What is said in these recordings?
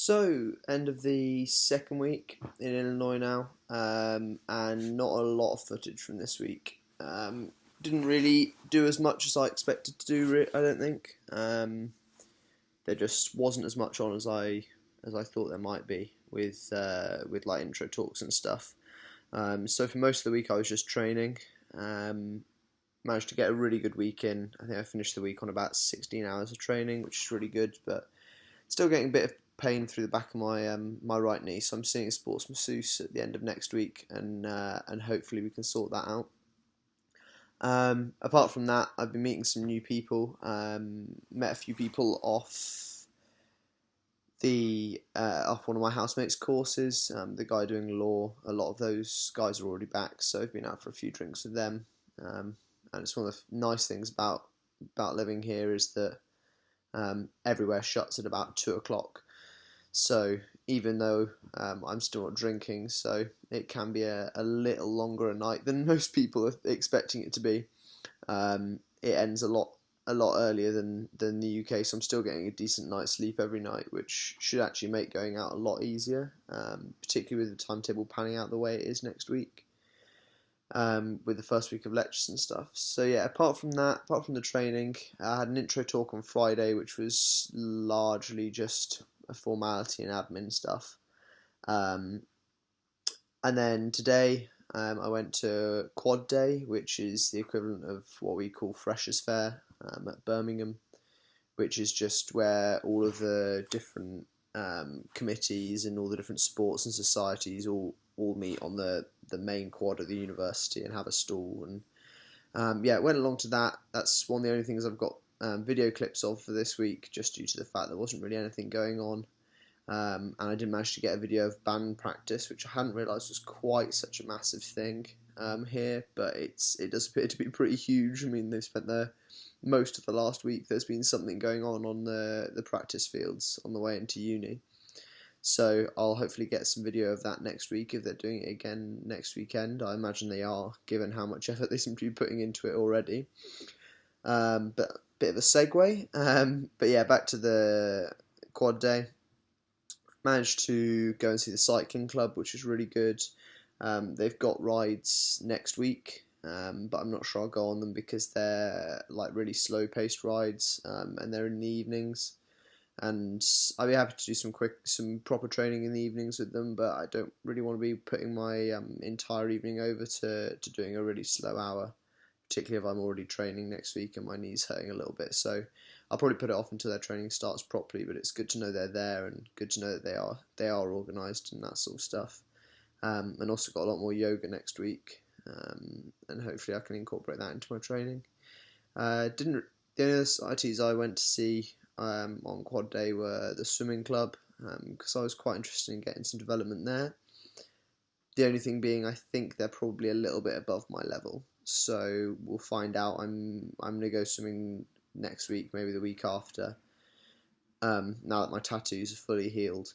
End of the second week in Illinois now, and not a lot of footage from this week. Didn't really do as much as I expected to do. I don't think. There just wasn't as much on as I thought there might be with like intro talks and stuff. So for most of the week I was just training. Managed to get a really good week in. I think I finished the week on about 16 hours of training, which is really good, but still getting a bit of pain through the back of my right knee. So I'm seeing a sports masseuse at the end of next week, and hopefully we can sort that out. Apart from that, I've been meeting some new people. Met a few people off one of my housemates' courses. The guy doing law, a lot of those guys are already back, so I've been out for a few drinks with them. And it's one of the nice things about living here is that everywhere shuts at about 2 o'clock. So even though I'm still not drinking, so it can be a little longer a night than most people are expecting it to be. It ends a lot earlier than the UK, so I'm still getting a decent night's sleep every night, which should actually make going out a lot easier, particularly with the timetable panning out the way it is next week. With the first week of lectures and stuff. So yeah, apart from the training, I had an intro talk on Friday, which was largely just a formality and admin stuff. And then today, I went to Quad Day, which is the equivalent of what we call Freshers' Fair at Birmingham, which is just where all of the different committees and all the different sports and societies all meet on the main quad at the university and have a stall. And went along to that. That's one of the only things I've got video clips of for this week, just due to the fact there wasn't really anything going on. And I did manage to get a video of band practice, which I hadn't realised was quite such a massive thing here, but it does appear to be pretty huge. I mean, they've spent most of the last week. There's been something going on the practice fields on the way into uni. So I'll hopefully get some video of that next week if they're doing it again next weekend. I imagine they are, given how much effort they seem to be putting into it already. But a bit of a segue. But yeah, back to the Quad Day. Managed to go and see the cycling club, which is really good. They've got rides next week, but I'm not sure I'll go on them because they're like really slow-paced rides, and they're in the evenings. And I'd be happy to do some proper training in the evenings with them, but I don't really want to be putting my entire evening over to doing a really slow hour, particularly if I'm already training next week and my knee's hurting a little bit. So I'll probably put it off until their training starts properly, but it's good to know they're there and good to know that they are organised and that sort of stuff. And also got a lot more yoga next week, and hopefully I can incorporate that into my training. The only other societies I went to see on Quad Day were the swimming club, because I was quite interested in getting some development there. The only thing being, I think they're probably a little bit above my level, so we'll find out. I'm gonna go swimming next week, maybe the week after, now that my tattoos are fully healed,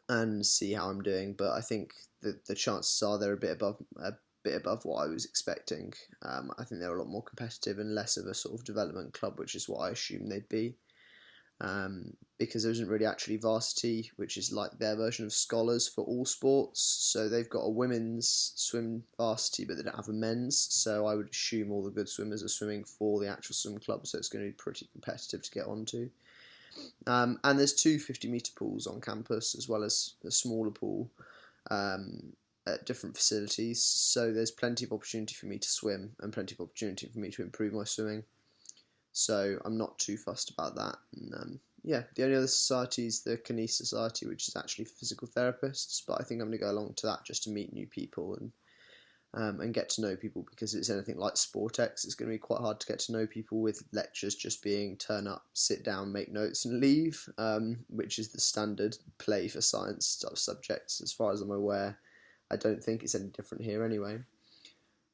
and see how I'm doing. But I think that the chances are they're a bit above what I was expecting. I think they're a lot more competitive and less of a sort of development club, which is what I assumed they'd be. Because there isn't really actually varsity, which is like their version of scholars for all sports. So they've got a women's swim varsity, but they don't have a men's. So I would assume all the good swimmers are swimming for the actual swim club, so it's going to be pretty competitive to get onto. And there's two 50-metre pools on campus, as well as a smaller pool at different facilities. So there's plenty of opportunity for me to swim and plenty of opportunity for me to improve my swimming. So I'm not too fussed about that. And, the only other society is the Kines Society, which is actually for physical therapists. But I think I'm going to go along to that just to meet new people and get to know people, because it's anything like Sportex. It's going to be quite hard to get to know people with lectures just being turn up, sit down, make notes and leave, which is the standard play for science subjects. As far as I'm aware, I don't think it's any different here anyway.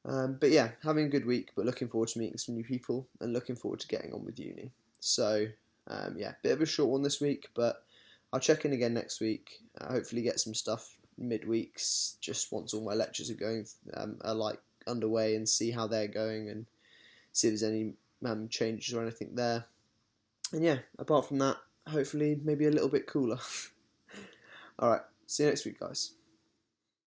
But yeah, having a good week, but looking forward to meeting some new people and looking forward to getting on with uni. So, bit of a short one this week, but I'll check in again next week. Hopefully get some stuff midweeks, just once all my lectures are underway, and see how they're going and see if there's any changes or anything there. And yeah, apart from that, hopefully maybe a little bit cooler. All right, see you next week, guys.